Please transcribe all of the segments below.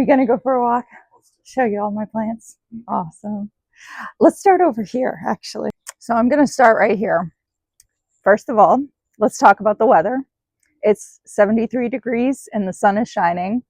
we gonna go for a walk? Show you all my plants. Awesome. Let's start over here, actually. So I'm gonna start right here. First of all, let's talk about the weather. It's 73 degrees and the sun is shining.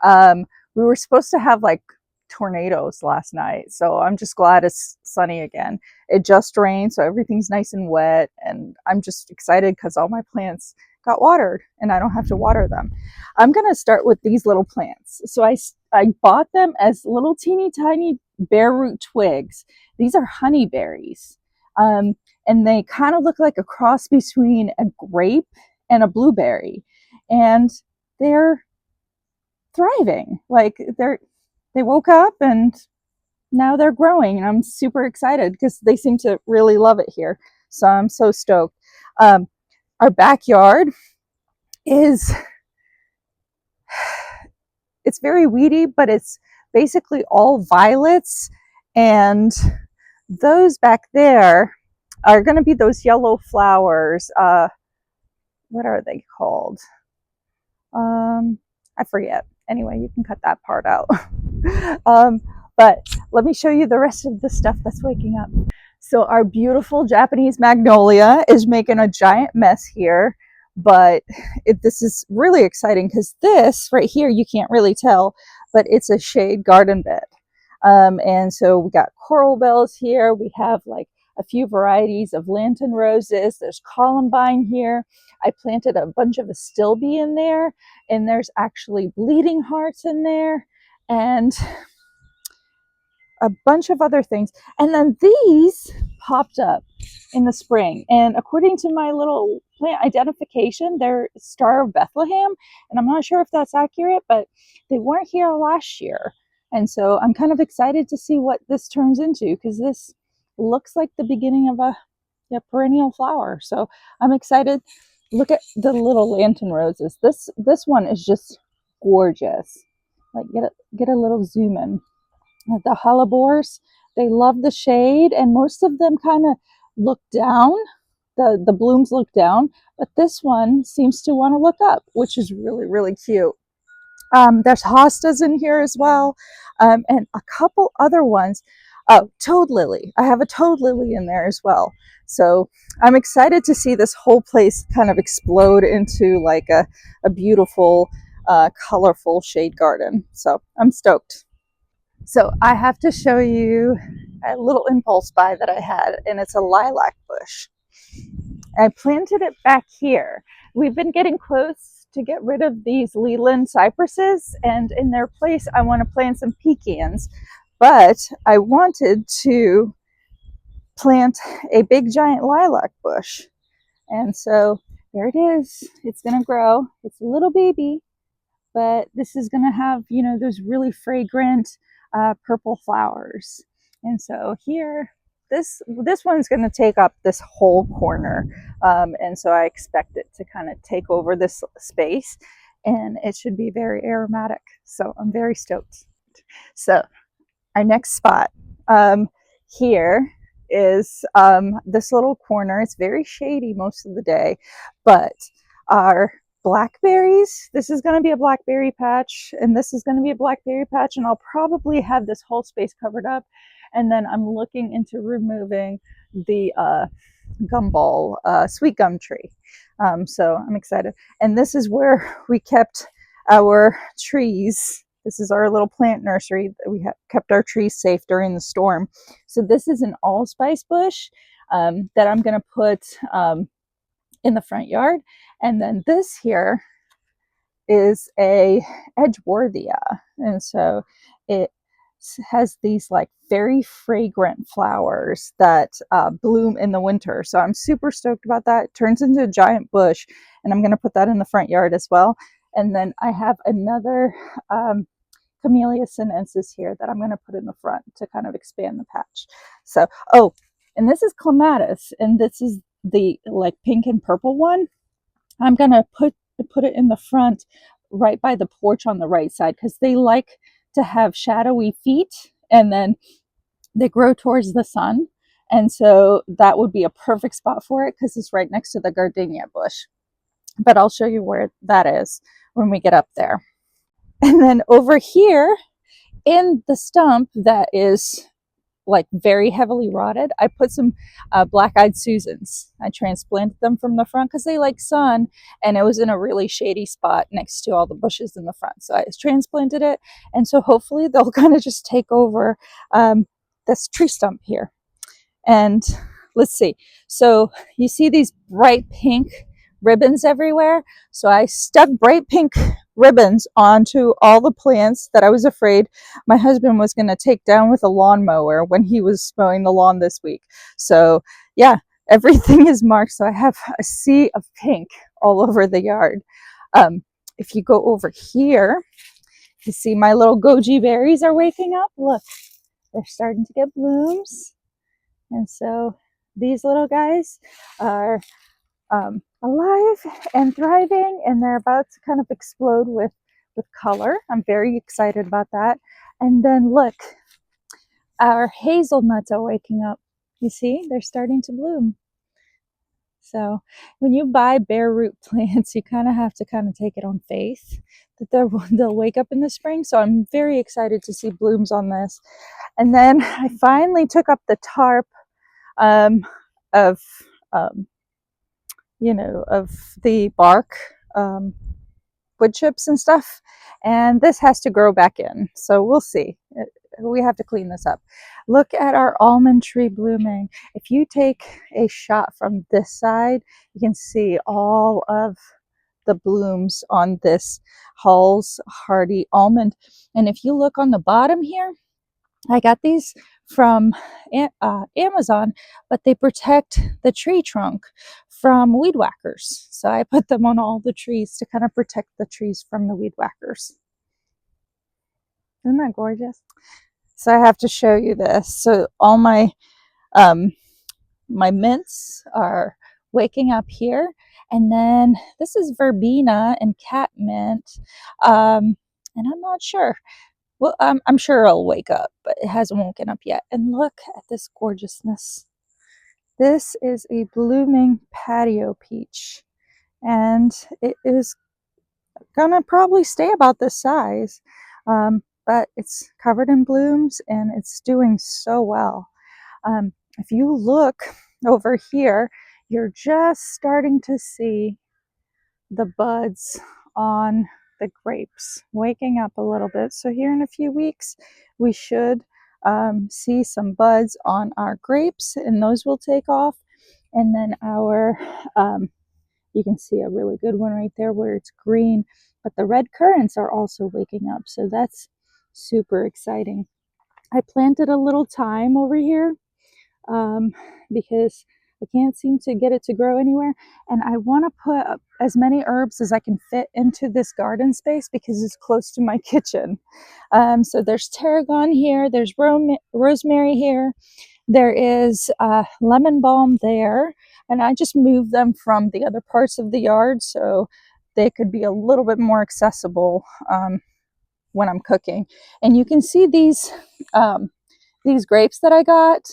We were supposed to have like tornadoes last night, so I'm just glad it's sunny again. It just rained, so everything's nice and wet, and I'm just excited because all my plants got watered and I don't have to water them. I'm going to start with these little plants. So I bought them as little teeny tiny bare root twigs. These are honeyberries, and they kind of look like a cross between a grape and a blueberry, and they're thriving. Like they woke up and now they're growing, and I'm super excited because they seem to really love it here. So I'm so stoked. Our backyard is, it's very weedy, but it's basically all violets, and those back there are going to be those yellow flowers. What are they called? I forget. Anyway, you can cut that part out. But let me show you the rest of the stuff that's waking up. So our beautiful Japanese magnolia is making a giant mess here, but this is really exciting because this right here, you can't really tell, but it's a shade garden bed. And so we got coral bells here. We have like a few varieties of lantern roses. There's columbine here. I planted a bunch of astilbe in there, and there's actually bleeding hearts in there, and a bunch of other things. And then these popped up in the spring, and according to my little plant identification, they're Star of Bethlehem, and I'm not sure if that's accurate, but they weren't here last year. And so I'm kind of excited to see what this turns into, because this looks like the beginning of a perennial flower. So I'm excited. Look at the little lantern roses. This one is just gorgeous. Like get a little zoom in. The hellebores, they love the shade, and most of them kind of look down. The blooms look down, but this one seems to want to look up, which is really, really cute. There's hostas in here as well, and a couple other ones. Oh, toad lily. I have a toad lily in there as well. So I'm excited to see this whole place kind of explode into like a beautiful, colorful shade garden. So I'm stoked. So I have to show you a little impulse buy that I had, and it's a lilac bush. I planted it back here. We've been getting close to get rid of these Leland cypresses, and in their place I want to plant some pecans, but I wanted to plant a big giant lilac bush. And so there it is. It's going to grow. It's a little baby, but this is going to have, those really fragrant purple flowers. And so here, this one's going to take up this whole corner. And so I expect it to kind of take over this space, and it should be very aromatic. So I'm very stoked. So our next spot here is this little corner. It's very shady most of the day, but our blackberries, this is going to be a blackberry patch, and this is going to be a blackberry patch, and I'll probably have this whole space covered up. And then I'm looking into removing the gumball, sweet gum tree. So I'm excited. And this is where we kept our trees. This is our little plant nursery. We kept our trees safe during the storm. So this is an allspice bush that I'm going to put in the front yard. And then this here is a Edgeworthia. And so it has these like very fragrant flowers that bloom in the winter. So I'm super stoked about that. It turns into a giant bush, and I'm going to put that in the front yard as well. And then I have another Camellia sinensis here that I'm going to put in the front to kind of expand the patch. So, and this is clematis, and this is the like pink and purple one. I'm going to put it in the front right by the porch on the right side, because they like to have shadowy feet, and then they grow towards the sun. And so that would be a perfect spot for it because it's right next to the gardenia bush. But I'll show you where that is when we get up there. And then over here in the stump that is like very heavily rotted, I put some black-eyed Susans. I transplanted them from the front because they like sun, and it was in a really shady spot next to all the bushes in the front. So I transplanted it, and so hopefully they'll kind of just take over this tree stump here. And let's see. So you see these bright pink ribbons everywhere. So I stuck bright pink ribbons onto all the plants that I was afraid my husband was going to take down with a lawnmower when he was mowing the lawn this week. So yeah, everything is marked. So I have a sea of pink all over the yard. If you go over here, you see my little goji berries are waking up. Look, they're starting to get blooms. And so these little guys are alive and thriving, and they're about to kind of explode with color. I'm very excited about that. And then look, our hazelnuts are waking up. You see, they're starting to bloom. So when you buy bare root plants, you kind of have to kind of take it on faith that they'll wake up in the spring. So I'm very excited to see blooms on this. And then I finally took up the tarp of of the bark, wood chips and stuff, and this has to grow back in, so we'll see. We have to clean this up. Look at our almond tree blooming. If you take a shot from this side, you can see all of the blooms on this Hall's hardy almond. And if you look on the bottom here, I got these from Amazon, but they protect the tree trunk from weed whackers. So I put them on all the trees to kind of protect the trees from the weed whackers. Isn't that gorgeous? So I have to show you this. So all my mints are waking up here. And then this is verbena and catmint. And I'm not sure. Well, I'm sure it'll wake up, but it hasn't woken up yet. And look at this gorgeousness. This is a blooming patio peach, and it is gonna probably stay about this size, but it's covered in blooms and it's doing so well. If you look over here, you're just starting to see the buds on the grapes waking up a little bit. So here in a few weeks, we should see some buds on our grapes, and those will take off. And then our, you can see a really good one right there where it's green, but the red currants are also waking up. So that's super exciting. I planted a little thyme over here because I can't seem to get it to grow anywhere. And I want to put as many herbs as I can fit into this garden space because it's close to my kitchen. So there's tarragon here, there's rosemary here, there is lemon balm there. And I just moved them from the other parts of the yard so they could be a little bit more accessible when I'm cooking. And you can see these grapes that I got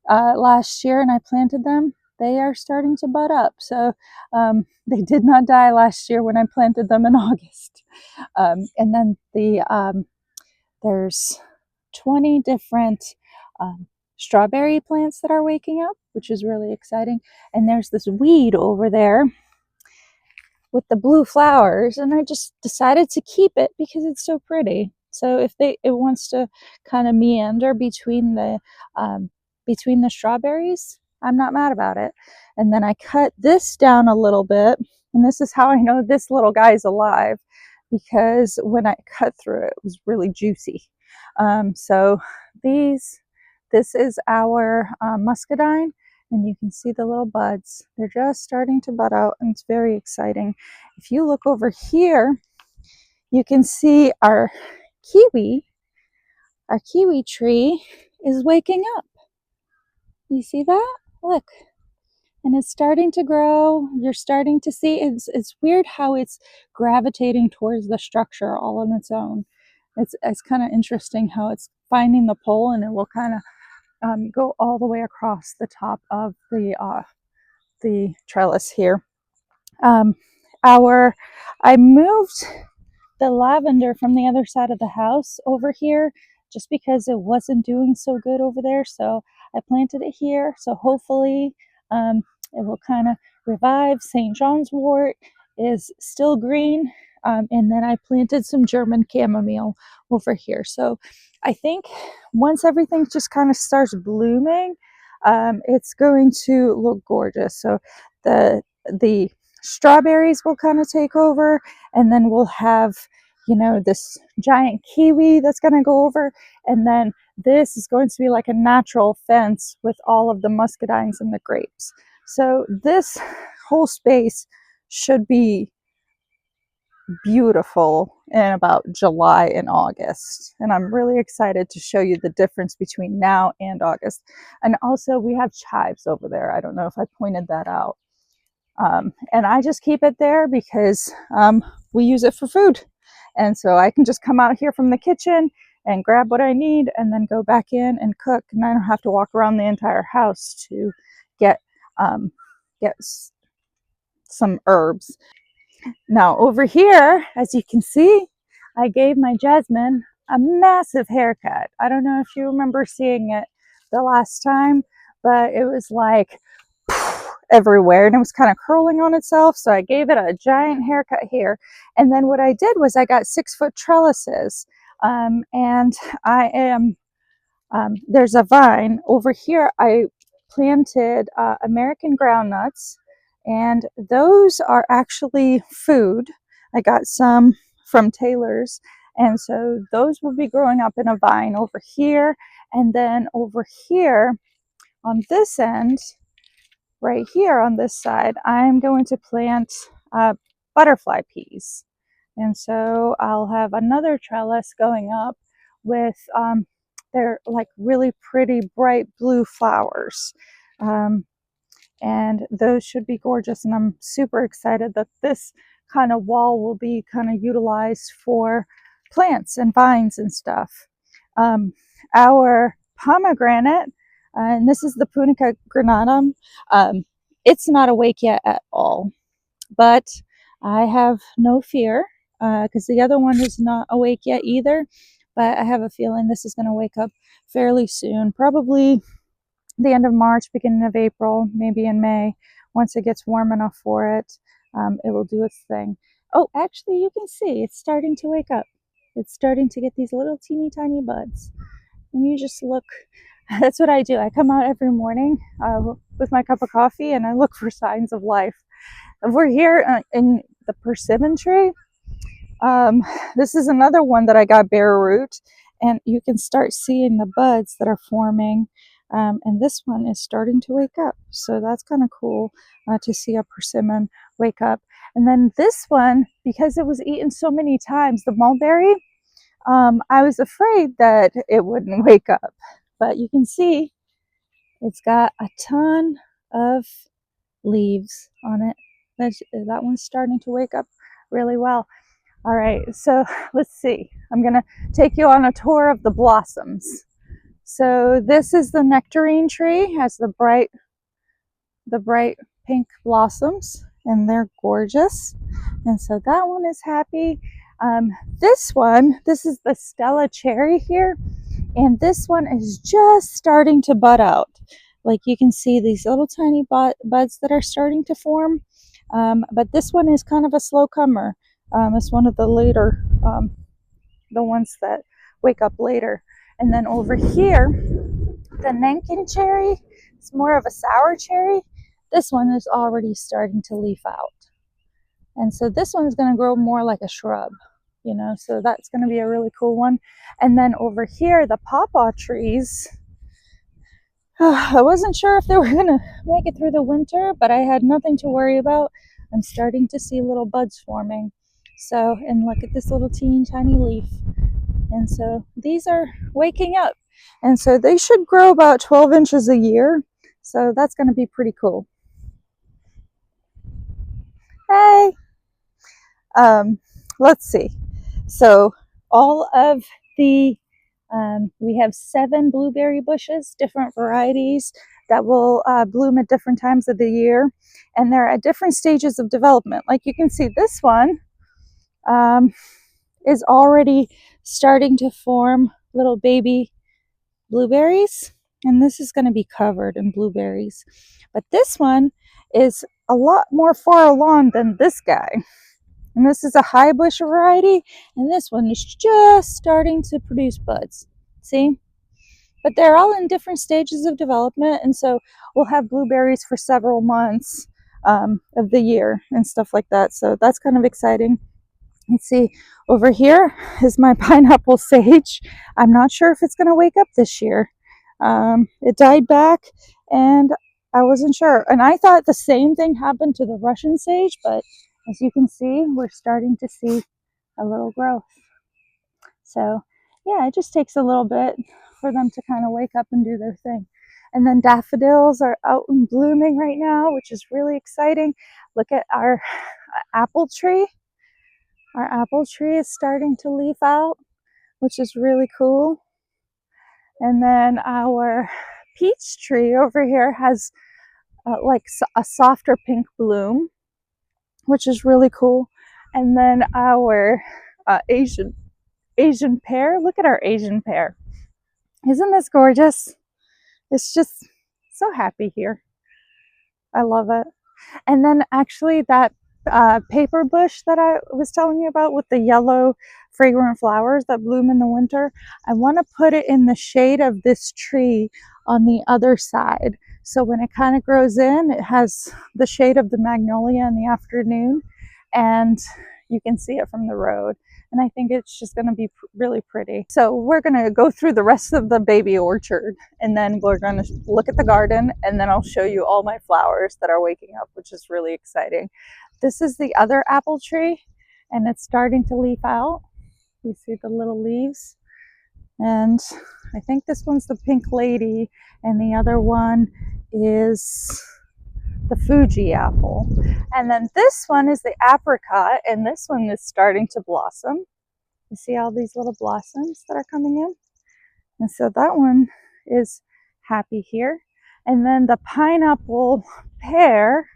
last year, and I planted them. They are starting to bud up. So they did not die last year when I planted them in August. And then there's 20 different strawberry plants that are waking up, which is really exciting. And there's this weed over there with the blue flowers, and I just decided to keep it because it's so pretty. So if it wants to kind of meander between the strawberries, I'm not mad about it. And then I cut this down a little bit, and this is how I know this little guy is alive, because when I cut through it, it was really juicy. So this is our muscadine, and you can see the little buds. They're just starting to bud out, and it's very exciting. If you look over here, you can see our kiwi tree is waking up. You see that? Look. And it's starting to grow. You're starting to see it's weird how it's gravitating towards the structure all on its own. It's kind of interesting how it's finding the pole, and it will kind of go all the way across the top of the trellis here. I moved the lavender from the other side of the house over here just because it wasn't doing so good over there. So I planted it here. So hopefully it will kind of revive. St. John's wort is still green. And then I planted some German chamomile over here. So I think once everything just kind of starts blooming, it's going to look gorgeous. So the strawberries will kind of take over, and then we'll have, you know, this giant kiwi that's going to go over, and then this is going to be like a natural fence with all of the muscadines and the grapes. So this whole space should be beautiful in about July and August. And I'm really excited to show you the difference between now and August. And also we have chives over there. I don't know if I pointed that out. And I just keep it there because we use it for food. And so I can just come out here from the kitchen and grab what I need and then go back in and cook. And I don't have to walk around the entire house to get, get some herbs. Now over here, as you can see, I gave my Jasmine a massive haircut. I don't know if you remember seeing it the last time, but it was like everywhere and it was kind of curling on itself. So I gave it a giant haircut here. And then what I did was I got 6-foot trellises. And I am, there's a vine over here. I planted American groundnuts, and those are actually food. I got some from Taylor's, and so those will be growing up in a vine over here. And then over here on this end, right here on this side, I'm going to plant butterfly peas. And so I'll have another trellis going up with, they're like really pretty bright blue flowers. And those should be gorgeous. And I'm super excited that this kind of wall will be kind of utilized for plants and vines and stuff. Our pomegranate, and this is the Punica granatum, it's not awake yet at all, but I have no fear because the other one is not awake yet either. But I have a feeling this is going to wake up fairly soon, probably the end of March, beginning of April, maybe in May. Once it gets warm enough for it, it will do its thing. Oh, actually, you can see it's starting to wake up. It's starting to get these little teeny tiny buds. And you just look, that's what I do. I come out every morning with my cup of coffee and I look for signs of life. We're here in the persimmon tree. This is another one that I got bare root, and you can start seeing the buds that are forming. And this one is starting to wake up. So that's kind of cool to see a persimmon wake up. And then this one, because it was eaten so many times, the mulberry, I was afraid that it wouldn't wake up. But you can see it's got a ton of leaves on it. That one's starting to wake up really well. All right, so let's see. I'm going to take you on a tour of the blossoms. So this is the nectarine tree, has the bright pink blossoms, and they're gorgeous. And so that one is happy. This is the Stella cherry here, and this one is just starting to bud out. Like you can see these little tiny buds that are starting to form. But this one is kind of a slow comer. It's one of the later, the ones that wake up later. And then over here, the Nankin cherry, it's more of a sour cherry. This one is already starting to leaf out. And so this one is going to grow more like a shrub, you know, so that's going to be a really cool one. And then over here, the pawpaw trees, I wasn't sure if they were going to make it through the winter, but I had nothing to worry about. I'm starting to see little buds forming. So, and look at this little teeny tiny leaf. And so these are waking up. And so they should grow about 12 inches a year. So that's going to be pretty cool. Hey! Let's see. So all of the, we have 7 blueberry bushes, different varieties that will bloom at different times of the year. And they're at different stages of development. Like you can see this one, is already starting to form little baby blueberries, and this is going to be covered in blueberries. But this one is a lot more far along than this guy. And this is a high bush variety, and this one is just starting to produce buds. See? But they're all in different stages of development, and so we'll have blueberries for several months of the year and stuff like that. So that's kind of exciting. Let's see, over here is my pineapple sage. I'm not sure if it's going to wake up this year. It died back, and I wasn't sure. And I thought the same thing happened to the Russian sage, but as you can see, we're starting to see a little growth. So yeah, it just takes a little bit for them to kind of wake up and do their thing. And then daffodils are out and blooming right now, which is really exciting. Look at our apple tree. Our apple tree is starting to leaf out, which is really cool. And then our peach tree over here has like a softer pink bloom, which is really cool. And then our Asian pear, look at our Asian pear. Isn't this gorgeous? It's just so happy here. I love it. And then actually that paper bush that I was telling you about with the yellow fragrant flowers that bloom in the winter, I want to put it in the shade of this tree on the other side. So when it kind of grows in, it has the shade of the magnolia in the afternoon, and you can see it from the road. And I think it's just going to be really pretty. So we're going to go through the rest of the baby orchard, and then we're going to look at the garden, and then I'll show you all my flowers that are waking up, which is really exciting. This is the other apple tree, and it's starting to leaf out. You see the little leaves. And I think this one's the pink lady, and the other one is the Fuji apple. And then this one is the apricot, and this one is starting to blossom. You see all these little blossoms that are coming in? And so that one is happy here. And then the pineapple pear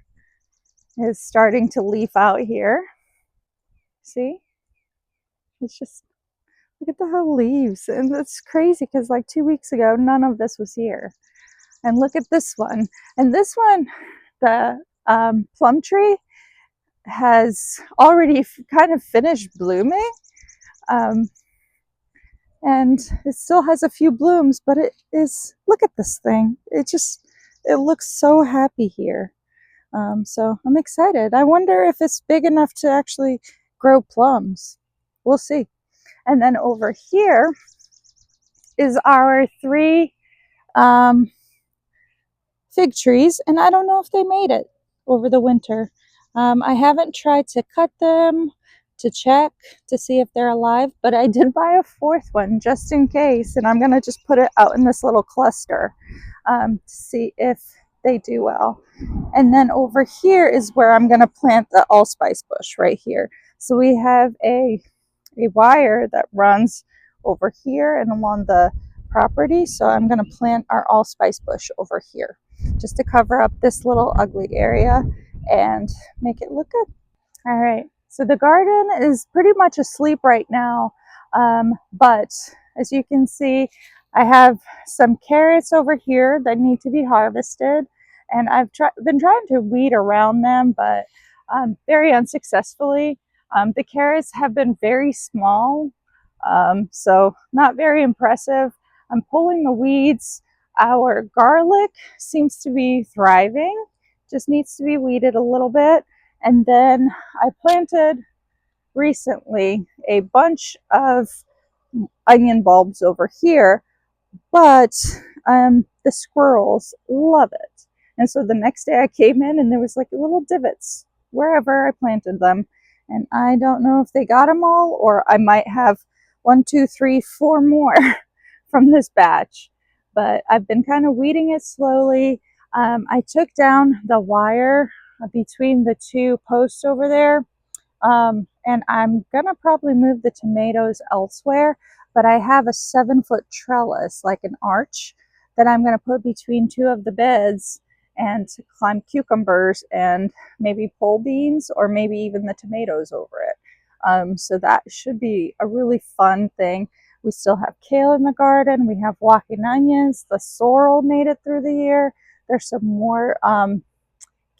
is starting to leaf out here. See? It's just, look at the whole leaves. And it's crazy because like 2 weeks ago, none of this was here. And look at this one. And this one, the plum tree, has already kind of finished blooming. And it still has a few blooms, but it is, look at this thing. It looks so happy here. So I'm excited. I wonder if it's big enough to actually grow plums. We'll see. And then over here is our 3 fig trees, and I don't know if they made it over the winter. I haven't tried to cut them to check to see if they're alive, but I did buy a 4th one just in case, and I'm going to just put it out in this little cluster to see if they do well. And then over here is where I'm going to plant the allspice bush right here. So we have a wire that runs over here and along the property, so I'm going to plant our allspice bush over here just to cover up this little ugly area and make it look good. All right, so the garden is pretty much asleep right now, but as you can see, I have some carrots over here that need to be harvested, and I've been trying to weed around them, but very unsuccessfully. The carrots have been very small, so not very impressive. I'm pulling the weeds. Our garlic seems to be thriving, just needs to be weeded a little bit. And then I planted recently a bunch of onion bulbs over here, but the squirrels love it. And so the next day I came in and there was like little divots wherever I planted them. And I don't know if they got them all, or I might have 1, 2, 3, 4 more from this batch. But I've been kind of weeding it slowly. I took down the wire between the 2 posts over there. And I'm gonna probably move the tomatoes elsewhere, but I have a 7-foot trellis, like an arch, that I'm gonna put between 2 of the beds and climb cucumbers and maybe pole beans, or maybe even the tomatoes over it. So that should be a really fun thing. We still have kale in the garden. We have walking onions. The sorrel made it through the year. There's some more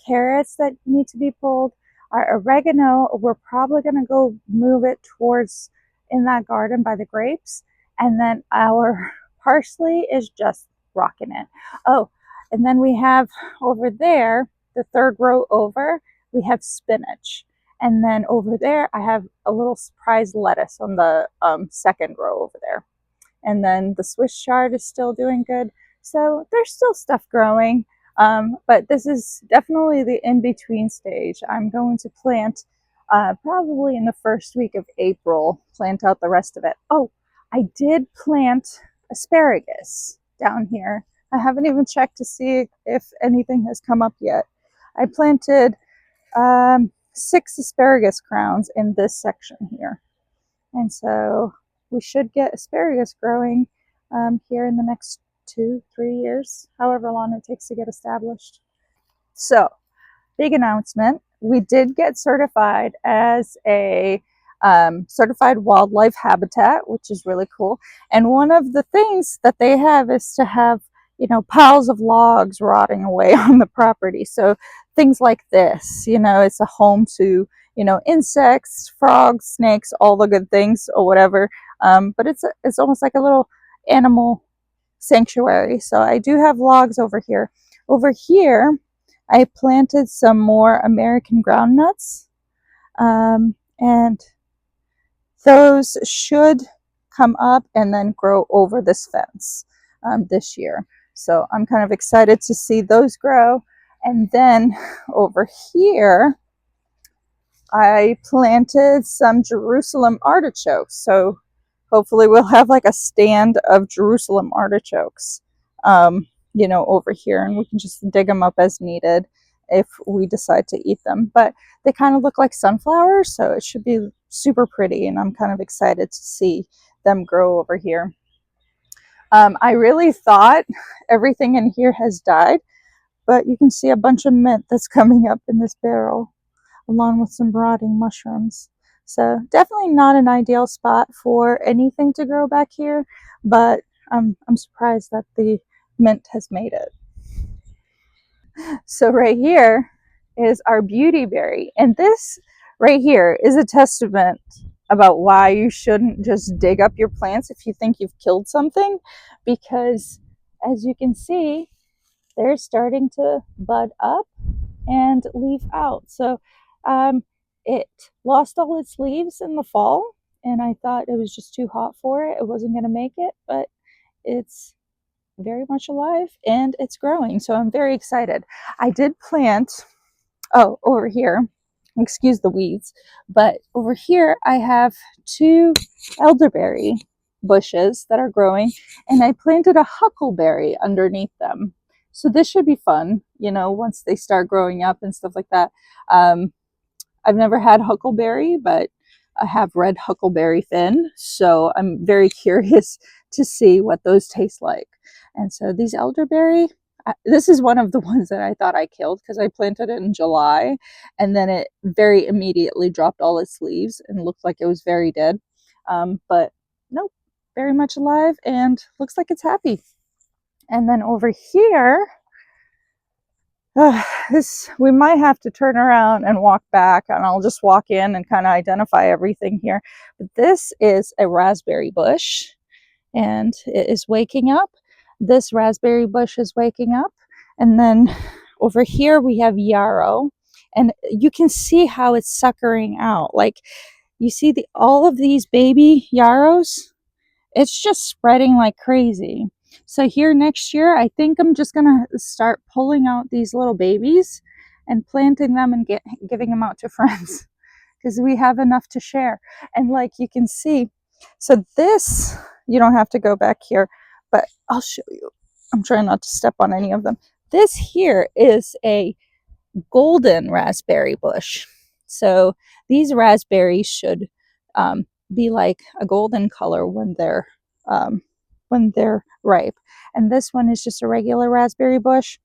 carrots that need to be pulled. Our oregano, we're probably going to go move it towards in that garden by the grapes. And then our parsley is just rocking it. Oh, and then we have over there, the third row over, we have spinach. And then over there, I have a little surprise lettuce on the second row over there. And then the Swiss chard is still doing good. So there's still stuff growing. But this is definitely the in-between stage. I'm going to plant probably in the first week of April, plant out the rest of it. Oh, I did plant asparagus down here. I haven't even checked to see if anything has come up yet. I planted 6 asparagus crowns in this section here. And so we should get asparagus growing here in the next 2-3 years, however long it takes to get established. So, big announcement. We did get certified as a certified wildlife habitat, which is really cool. And one of the things that they have is to have, piles of logs rotting away on the property. So things like this, it's a home to, insects, frogs, snakes, all the good things or whatever. But it's almost like a little animal sanctuary. So I do have logs over here. Over here, I planted some more American groundnuts, and those should come up and then grow over this fence this year. So I'm kind of excited to see those grow. And then over here, I planted some Jerusalem artichokes. So hopefully we'll have like a stand of Jerusalem artichokes, over here, and we can just dig them up as needed if we decide to eat them. But they kind of look like sunflowers, so it should be super pretty, and I'm kind of excited to see them grow over here. I really thought everything in here has died, but you can see a bunch of mint that's coming up in this barrel, along with some rotting mushrooms. So definitely not an ideal spot for anything to grow back here, but I'm surprised that the mint has made it. So right here is our beauty berry, and this right here is a testament about why you shouldn't just dig up your plants if you think you've killed something, because as you can see, they're starting to bud up and leaf out. So it lost all its leaves in the fall, and I thought it was just too hot for it. It wasn't going to make it, but it's very much alive and it's growing. So I'm very excited. I did plant, over here, excuse the weeds, but over here I have 2 elderberry bushes that are growing, and I planted a huckleberry underneath them. So this should be fun, once they start growing up and stuff like that. I've never had huckleberry, but I have red huckleberry fin, so I'm very curious to see what those taste like. And so these elderberry, this is one of the ones that I thought I killed because I planted it in July, and then it very immediately dropped all its leaves and looked like it was very dead. But nope, very much alive and looks like it's happy. And then over here, we might have to turn around and walk back, and I'll just walk in and kind of identify everything here. But this is a raspberry bush, and it is waking up. This raspberry bush is waking up. And then over here we have yarrow, and you can see how it's suckering out. Like, you see all of these baby yarrows, it's just spreading like crazy. So here next year, I think I'm just gonna start pulling out these little babies and planting them and giving them out to friends, because we have enough to share. And like you can see, so this, you don't have to go back here, but I'll show you. I'm trying not to step on any of them. This here is a golden raspberry bush. So these raspberries should be like a golden color when they're ripe. And this one is just a regular raspberry bush.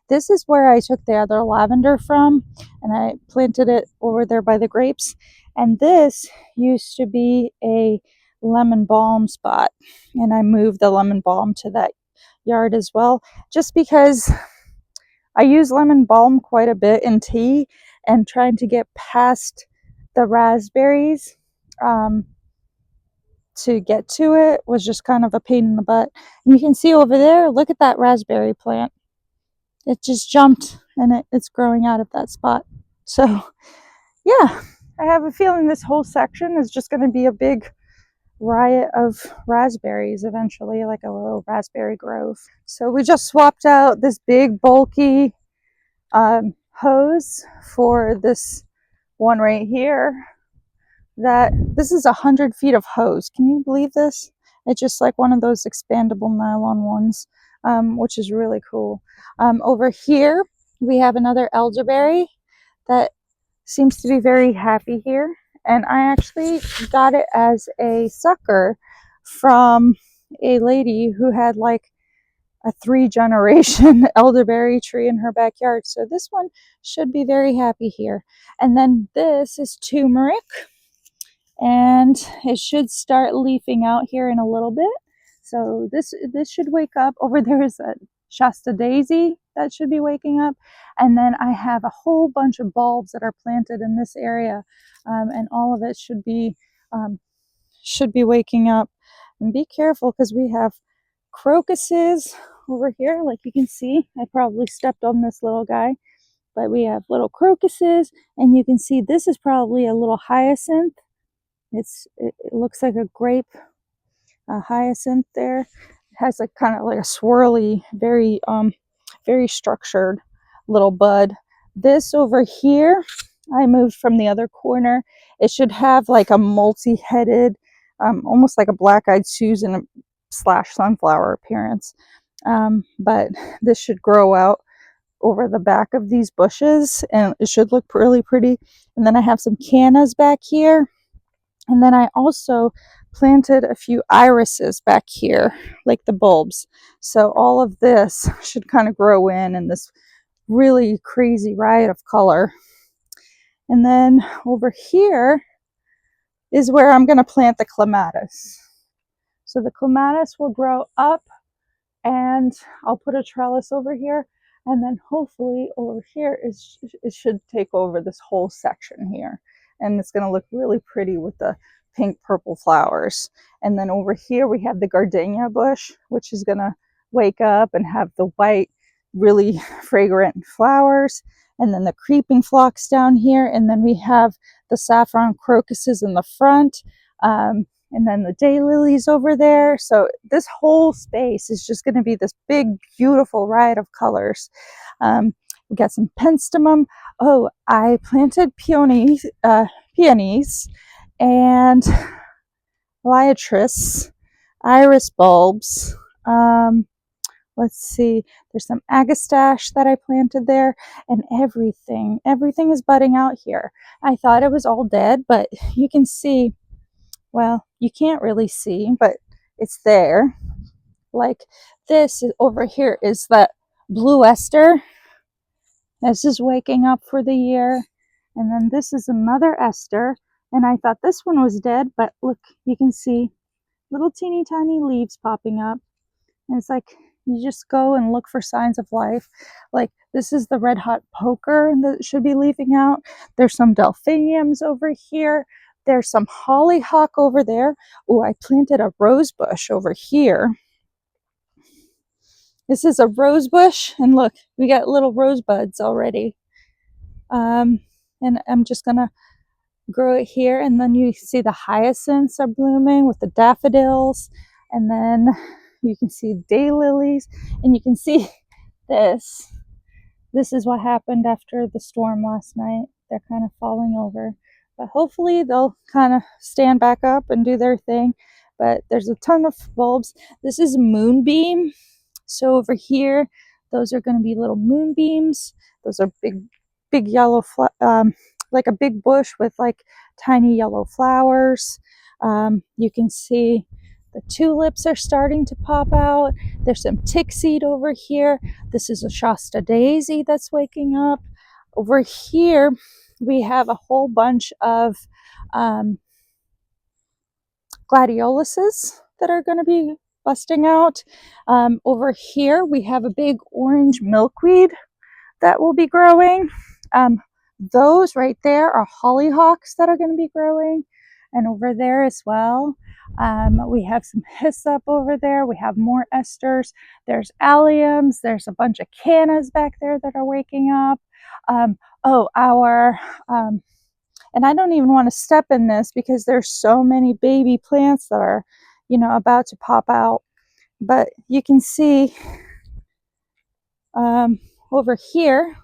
This is where I took the other lavender from, and I planted it over there by the grapes. And this used to be a lemon balm spot, and I moved the lemon balm to that yard as well, just because I use lemon balm quite a bit in tea, and trying to get past the raspberries to get to it was just kind of a pain in the butt. And you can see over there, look at that raspberry plant. It just jumped, and it's growing out of that spot. So yeah, I have a feeling this whole section is just going to be a big riot of raspberries eventually, like a little raspberry grove. So we just swapped out this big bulky hose for this one right here. That this is 100 feet of hose. Can you believe this? It's just like one of those expandable nylon ones, which is really cool. Over here we have another elderberry that seems to be very happy here, and I actually got it as a sucker from a lady who had like a 3-generation elderberry tree in her backyard. So this one should be very happy here. And then this is turmeric, and it should start leafing out here in a little bit. So this should wake up. Over there is a Shasta daisy that should be waking up, and then I have a whole bunch of bulbs that are planted in this area, and all of it should be waking up. And be careful, because we have crocuses over here, like you can see. I probably stepped on this little guy, but we have little crocuses, and you can see this is probably a little hyacinth. It looks like a grape hyacinth there. It has a kind of like a swirly, very structured little bud. This over here, I moved from the other corner. It should have like a multi-headed, almost like a black-eyed Susan / sunflower appearance. But this should grow out over the back of these bushes, and it should look really pretty. And then I have some cannas back here. And then I also planted a few irises back here, like the bulbs. So all of this should kind of grow in this really crazy riot of color. And then over here is where I'm going to plant the clematis. So the clematis will grow up, and I'll put a trellis over here, and then hopefully over here it should take over this whole section here, and it's going to look really pretty with the pink purple flowers. And then over here we have the gardenia bush, which is going to wake up and have the white, really fragrant flowers, and then the creeping phlox down here, and then we have the saffron crocuses in the front, and then the daylilies over there. So this whole space is just going to be this big, beautiful riot of colors. We got some penstemon. Oh, I planted peonies and liatris, iris bulbs. Let's see, there's some agastache that I planted there, and everything is budding out here. I thought it was all dead, but you can see, well, you can't really see, but it's there. Like this over here is that blue ester. This is waking up for the year. And then this is another ester. And I thought this one was dead, but look, you can see little teeny tiny leaves popping up. And it's like, you just go and look for signs of life. Like this is the red hot poker that should be leafing out. There's some delphiniums over here. There's some hollyhock over there. Oh, I planted a rose bush over here. This is a rose bush, and look, we got little rosebuds already. And I'm just gonna grow it here, and then you see the hyacinths are blooming with the daffodils, and then you can see daylilies, and you can see this. This is what happened after the storm last night. They're kind of falling over, but hopefully they'll kind of stand back up and do their thing. But there's a ton of bulbs. This is moonbeam. So over here, those are going to be little moonbeams. Those are big yellow, like a big bush with like tiny yellow flowers. You can see The tulips are starting to pop out. There's some tick seed over here. This is a Shasta daisy that's waking up. Over here, we have a whole bunch of gladioluses that are going to be busting out. Over here, we have a big orange milkweed that will be growing. Those right there are hollyhocks that are going to be growing, and over there as well. We have some hyssop over there. We have more esters. There's alliums. There's a bunch of cannas back there that are waking up. And I don't even want to step in this because there's so many baby plants that are, about to pop out. But you can see over here,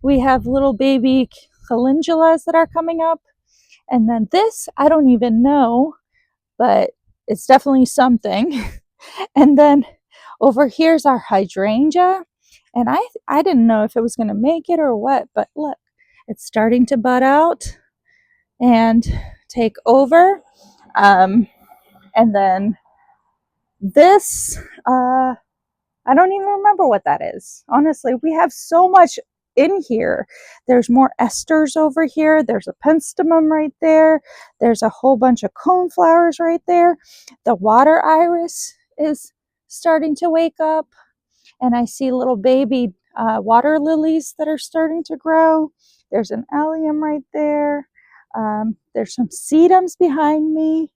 we have little baby calendulas that are coming up. And then this, I don't even know, but it's definitely something. And then over here's our hydrangea. And I didn't know if it was going to make it or what, but look, it's starting to bud out and take over. And then this, I don't even remember what that is. Honestly, we have so much in here. There's more esters over here. There's a penstemon right there. There's a whole bunch of coneflowers right there. The water iris is starting to wake up. And I see little baby water lilies that are starting to grow. There's an allium right there. There's some sedums behind me.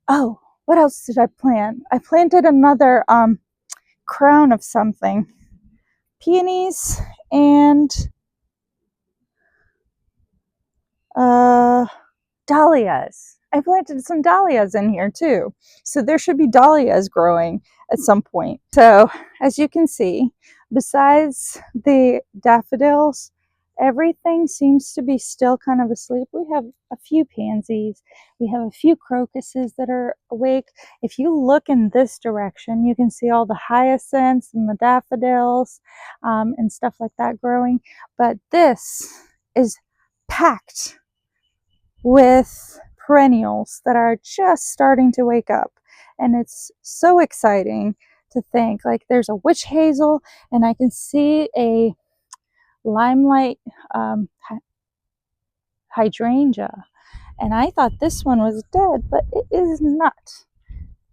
Oh, what else did I plant? I planted another crown of something. Peonies and dahlias. I planted some dahlias in here too. So there should be dahlias growing at some point. So as you can see, besides the daffodils, everything seems to be still kind of asleep. We have a few pansies. We have a few crocuses that are awake. If you look in this direction, you can see all the hyacinths and the daffodils and stuff like that growing. But this is packed with perennials that are just starting to wake up. And it's so exciting to think, like, there's a witch hazel, and I can see a limelight hydrangea, and I thought this one was dead, but it is not.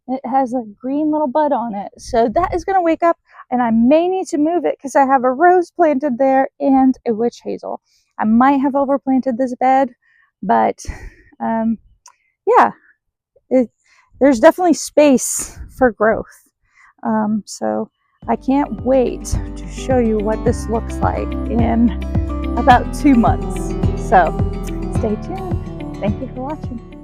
It has a green little bud on it, so that is going to wake up, and I may need to move it because I have a rose planted there and a witch hazel. I might have overplanted this bed, but yeah, there's definitely space for growth. So I can't wait to show you what this looks like in about 2 months. So stay tuned. Thank you for watching.